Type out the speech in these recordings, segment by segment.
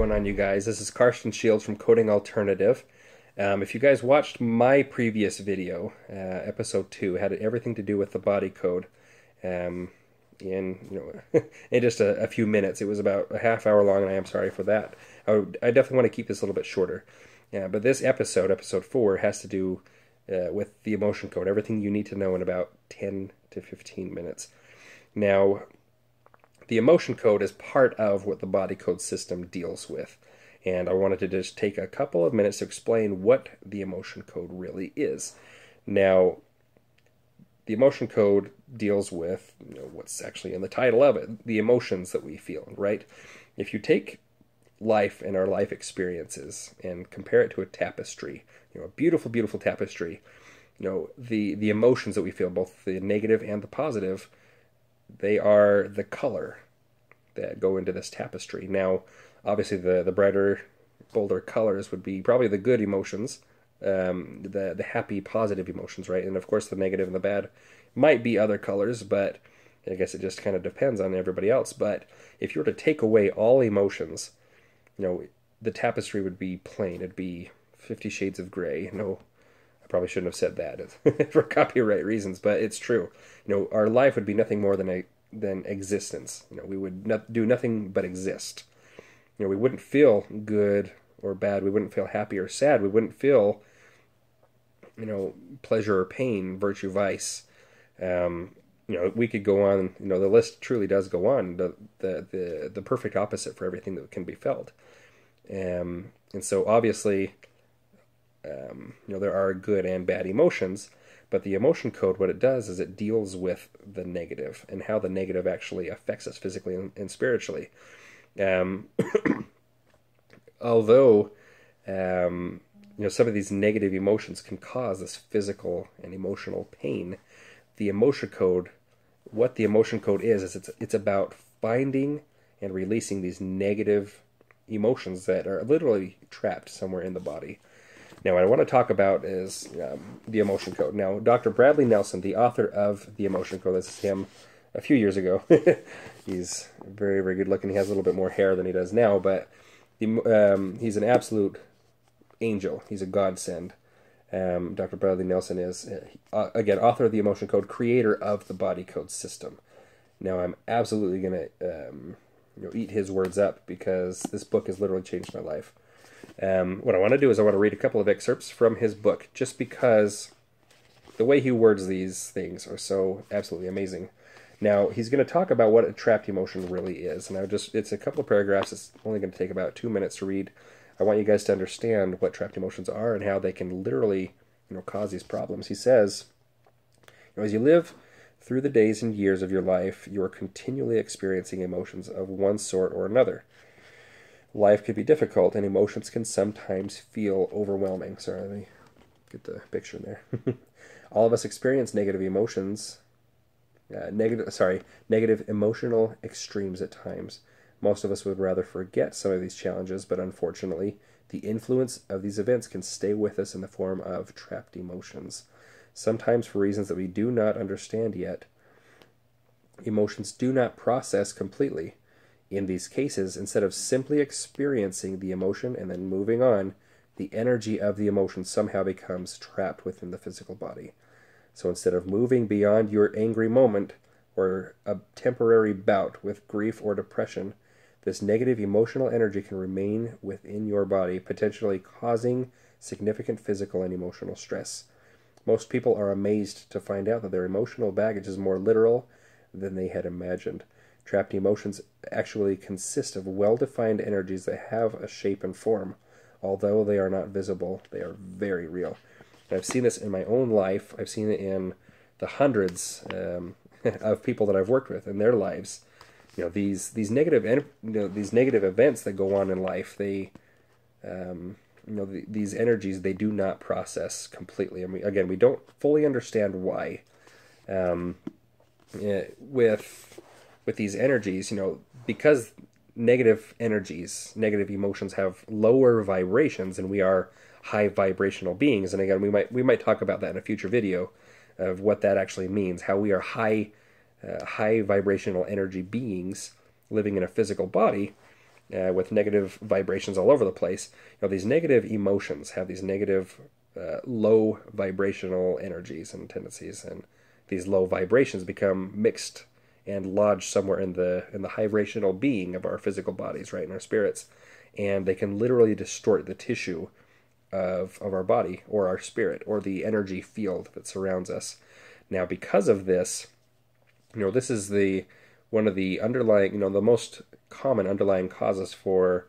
going on, you guys? This is Karsten Shields from Coding Alternative. If you guys watched my previous video, episode 2, had everything to do with the body code. In just a few minutes. It was about a half hour long, and I am sorry for that. I definitely want to keep this a little bit shorter. But this episode 4, has to do with the emotion code. Everything you need to know in about 10 to 15 minutes. Now, the emotion code is part of what the body code system deals with. And I wanted to just take a couple of minutes to explain what the emotion code really is. Now, the emotion code deals with what's actually in the title of it, the emotions that we feel, right? If you take life and our life experiences and compare it to a tapestry, a beautiful, beautiful tapestry, the emotions that we feel, both the negative and the positive, they are the color that go into this tapestry. Now, obviously, the brighter, bolder colors would be probably the good emotions, the happy, positive emotions, right? And of course, the negative and the bad might be other colors, but I guess it just kind of depends on everybody else. But if you were to take away all emotions, the tapestry would be plain. It'd be 50 Shades of Gray. No, I probably shouldn't have said that for copyright reasons, but it's true. Our life would be nothing more than existence. We would do nothing but exist. We wouldn't feel good or bad. We wouldn't feel happy or sad. We wouldn't feel, pleasure or pain, virtue, vice. We could go on. The list truly does go on. The perfect opposite for everything that can be felt. And so obviously, there are good and bad emotions. But the emotion code, what it does is it deals with the negative and how the negative actually affects us physically and spiritually. Although, some of these negative emotions can cause this physical and emotional pain, the emotion code, what the emotion code is it's about finding and releasing these negative emotions that are literally trapped somewhere in the body. Now, what I want to talk about is the emotion code. Now, Dr. Bradley Nelson, the author of the emotion code, this is him a few years ago. He's very, very good looking. He has a little bit more hair than he does now, but he's an absolute angel. He's a godsend. Dr. Bradley Nelson is, again, author of the emotion code, creator of the body code system. Now, I'm absolutely going to eat his words up because this book has literally changed my life. What I want to do is I want to read a couple of excerpts from his book, just because the way he words these things are so absolutely amazing. Now, he's going to talk about what a trapped emotion really is, and it's a couple of paragraphs. It's only going to take about 2 minutes to read. I want you guys to understand what trapped emotions are and how they can literally, cause these problems. He says, as you live through the days and years of your life, you are continually experiencing emotions of one sort or another. Life can be difficult, and emotions can sometimes feel overwhelming. Sorry, let me get the picture there. All of us experience negative emotions, negative emotional extremes at times. Most of us would rather forget some of these challenges, but unfortunately, the influence of these events can stay with us in the form of trapped emotions. Sometimes for reasons that we do not understand yet, emotions do not process completely. In these cases, instead of simply experiencing the emotion and then moving on, the energy of the emotion somehow becomes trapped within the physical body. So instead of moving beyond your angry moment or a temporary bout with grief or depression, this negative emotional energy can remain within your body, potentially causing significant physical and emotional stress. Most people are amazed to find out that their emotional baggage is more literal than they had imagined. Trapped emotions actually consist of well-defined energies that have a shape and form. Although they are not visible, they are very real. And I've seen this in my own life. I've seen it in the hundreds of people that I've worked with in their lives. These negative events that go on in life, they these energies, they do not process completely. I mean, again, we don't fully understand why. With these energies, because negative energies, negative emotions have lower vibrations, and we are high vibrational beings. And again, we might talk about that in a future video of what that actually means, how we are high vibrational energy beings living in a physical body. with negative vibrations all over the place. These negative emotions have these negative low vibrational energies and tendencies, and these low vibrations become mixed and lodged somewhere in the vibrational being of our physical bodies, right, in our spirits, and they can literally distort the tissue of our body or our spirit or the energy field that surrounds us. Now, because of this, this is the one of the underlying, the most common underlying causes for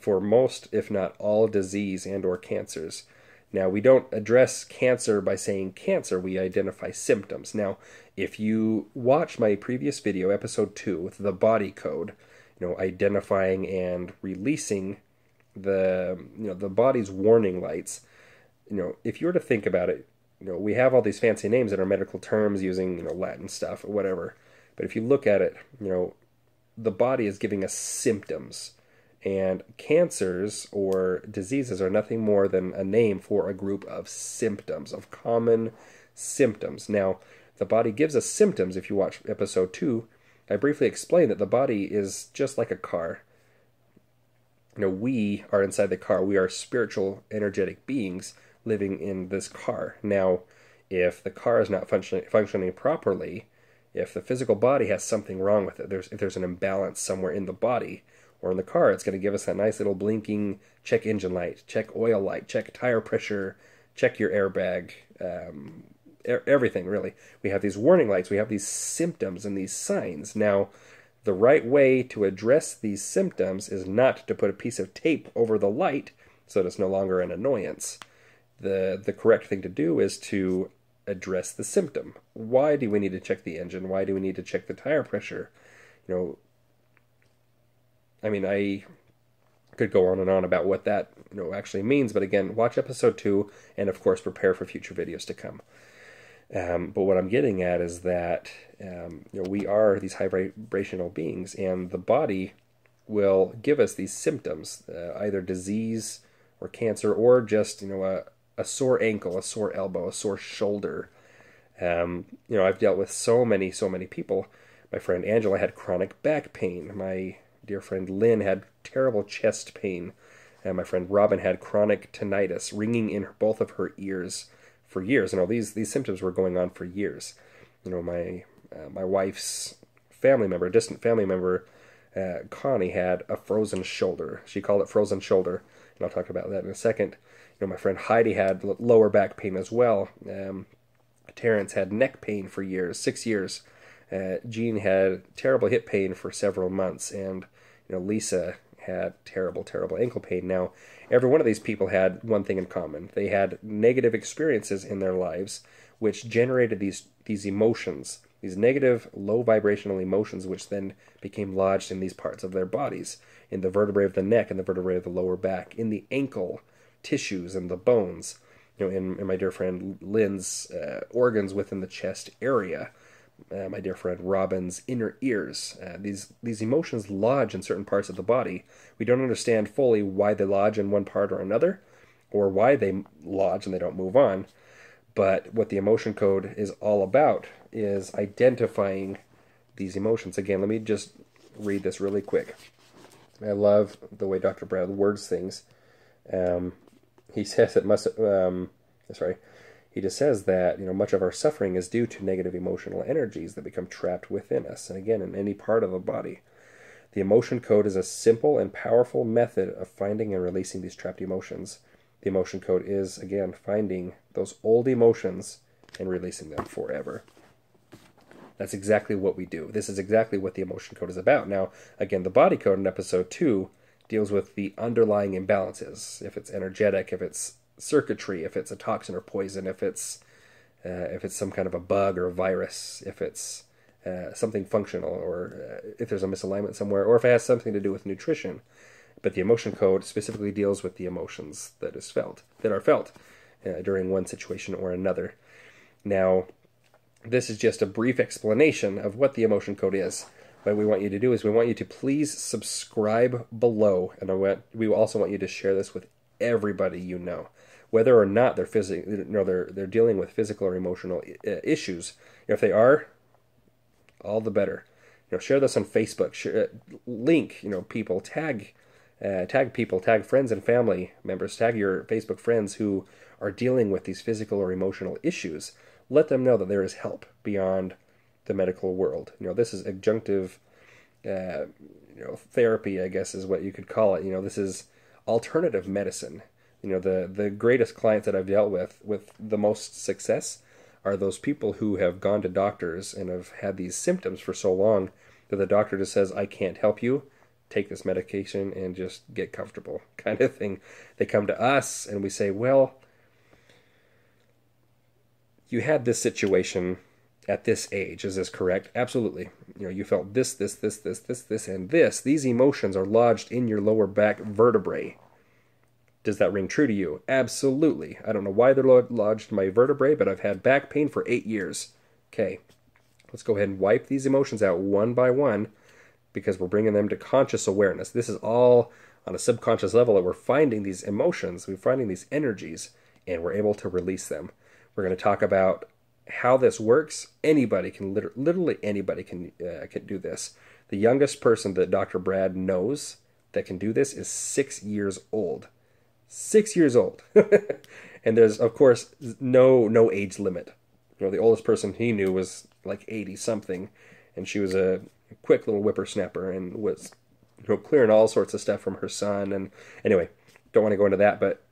most, if not all, disease and or cancers. Now, we don't address cancer by saying cancer, we identify symptoms. Now, if you watch my previous video, episode 2, with the body code, identifying and releasing the body's warning lights, if you were to think about it, we have all these fancy names in our medical terms using, Latin stuff or whatever. But if you look at it, the body is giving us symptoms. And cancers or diseases are nothing more than a name for a group of symptoms, of common symptoms. Now, the body gives us symptoms. If you watch episode 2, I briefly explained that the body is just like a car. We are inside the car. We are spiritual, energetic beings living in this car. Now, if the car is not functioning properly, if the physical body has something wrong with it, if there's an imbalance somewhere in the body or in the car, it's going to give us that nice little blinking check engine light, check oil light, check tire pressure, check your airbag, everything really. We have these warning lights, we have these symptoms and these signs. Now, the right way to address these symptoms is not to put a piece of tape over the light so that it's no longer an annoyance. The correct thing to do is to address the symptom. Why do we need to check the engine? Why do we need to check the tire pressure? I could go on and on about what that actually means, but again, watch episode 2 and of course prepare for future videos to come. But what I'm getting at is that we are these high vibrational beings, and the body will give us these symptoms, either disease or cancer, or just a sore ankle, a sore elbow, a sore shoulder. I've dealt with so many people. My friend Angela had chronic back pain. My dear friend Lynn had terrible chest pain. And my friend Robin had chronic tinnitus, ringing in both of her ears for years. These symptoms were going on for years. My wife's family member, a distant family member, Connie, had a frozen shoulder. She called it frozen shoulder, and I'll talk about that in a second. My friend Heidi had lower back pain as well. Terrence had neck pain for years, 6 years. Jean had terrible hip pain for several months, and Lisa had terrible ankle pain. Now, every one of these people had one thing in common. They had negative experiences in their lives which generated these emotions, these negative, low vibrational emotions, which then became lodged in these parts of their bodies, in the vertebrae of the neck and the vertebrae of the lower back, in the ankle tissues and the bones, in my dear friend Lynn's organs within the chest area, my dear friend Robin's inner ears. These emotions lodge in certain parts of the body. We don't understand fully why they lodge in one part or another, or why they lodge and they don't move on. But what the emotion code is all about is identifying these emotions. Again, let me just read this really quick. I love the way Dr. Brown words things. He says he just says that much of our suffering is due to negative emotional energies that become trapped within us, and again in any part of the body. The emotion code is a simple and powerful method of finding and releasing these trapped emotions. The emotion code is, again, finding those old emotions and releasing them forever. That's exactly what we do. This is exactly what the emotion code is about. Now, again, the body code in episode 2 deals with the underlying imbalances. If it's energetic, if it's circuitry, if it's a toxin or poison, if it's some kind of a bug or a virus, if it's something functional, or if there's a misalignment somewhere, or if it has something to do with nutrition. But the emotion code specifically deals with the emotions that are felt during one situation or another. Now, this is just a brief explanation of what the emotion code is. What we want you to do is we want you to please subscribe below, and we also want you to share this with everybody you know, whether or not they're dealing with physical or emotional issues. If they are, all the better. share this on Facebook. Link, people, tag people, tag friends and family members, tag your Facebook friends who are dealing with these physical or emotional issues. Let them know that there is help beyond the medical world. This is adjunctive, therapy, I guess is what you could call it. This is alternative medicine. The greatest clients that I've dealt with the most success are those people who have gone to doctors and have had these symptoms for so long that the doctor just says, I can't help you. Take this medication and just get comfortable, kind of thing. They come to us and we say, well, you had this situation at this age. Is this correct? Absolutely. You felt this, and this. These emotions are lodged in your lower back vertebrae. Does that ring true to you? Absolutely. I don't know why they're lodged in my vertebrae, but I've had back pain for 8 years. Okay, let's go ahead and wipe these emotions out one by one, because we're bringing them to conscious awareness. This is all on a subconscious level that we're finding these emotions, we're finding these energies, and we're able to release them. We're going to talk about how this works. Anybody can, literally anybody can do this. The youngest person that Dr. Brad knows that can do this is 6 years old. 6 years old. And there's, of course, no age limit. The oldest person he knew was like 80-something, and she was a quick little whippersnapper and was clearing all sorts of stuff from her son. And anyway, don't want to go into that, but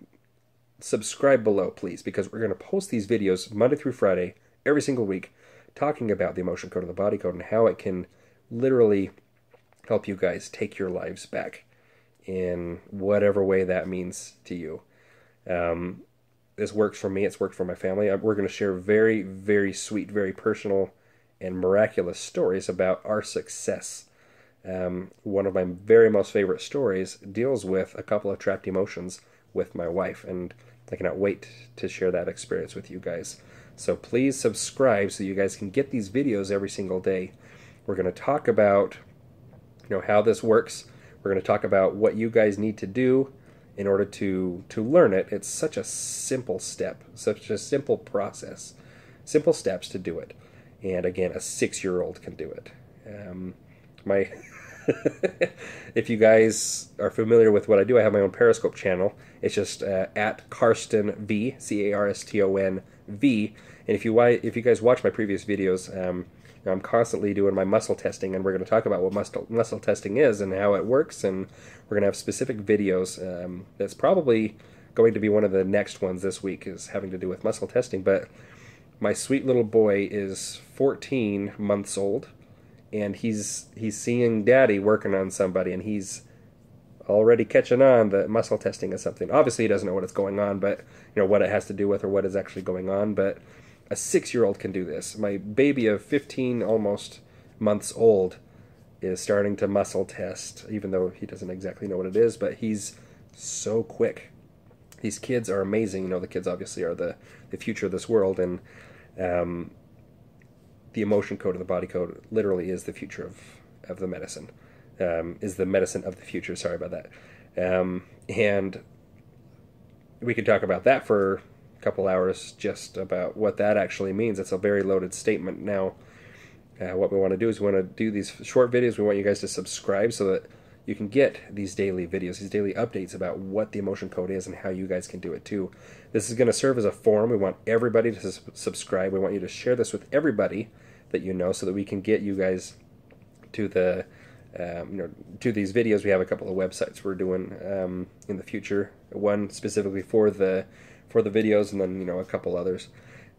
subscribe below, please, because we're going to post these videos Monday through Friday, every single week, talking about the emotion code and the body code and how it can literally help you guys take your lives back in whatever way that means to you. This works for me. It's worked for my family. We're going to share very, very sweet, very personal and miraculous stories about our success. One of my very most favorite stories deals with a couple of trapped emotions with my wife, and I cannot wait to share that experience with you guys. So please subscribe so you guys can get these videos every single day. We're going to talk about how this works. We're going to talk about what you guys need to do in order to learn it. It's such a simple step, such a simple process, simple steps to do it. And again, a 6-year-old can do it. If you guys are familiar with what I do, I have my own Periscope channel. It's just at Carston V, Carston V. And if you guys watch my previous videos, I'm constantly doing my muscle testing, and we're going to talk about what muscle testing is and how it works, and we're going to have specific videos. That's probably going to be one of the next ones this week, is having to do with muscle testing. But my sweet little boy is 14 months old, and he's seeing Daddy working on somebody, and he's already catching on that muscle testing is something. Obviously, he doesn't know what it's going on, but what it has to do with or what is actually going on. But a 6-year-old can do this. My baby of 15 almost months old is starting to muscle test, even though he doesn't exactly know what it is, but he's so quick. These kids are amazing. The kids obviously are the future of this world, and the emotion code and the body code literally is the future of the medicine. Is the medicine of the future. Sorry about that. And we could talk about that for couple hours, just about what that actually means. It's a very loaded statement. Now, what we want to do is we want to do these short videos. We want you guys to subscribe so that you can get these daily videos, these daily updates about what the emotion code is and how you guys can do it too. This is going to serve as a forum. We want everybody to subscribe. We want you to share this with everybody that you know, so that we can get you guys to the to these videos. We have a couple of websites we're doing in the future. One specifically for the videos, and then a couple others.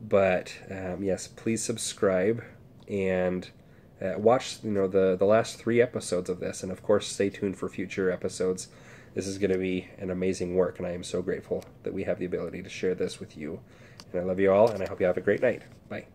But yes, please subscribe and watch the last 3 episodes of this, and of course stay tuned for future episodes. This is going to be an amazing work, and I am so grateful that we have the ability to share this with you. And I love you all, and I hope you have a great night. Bye.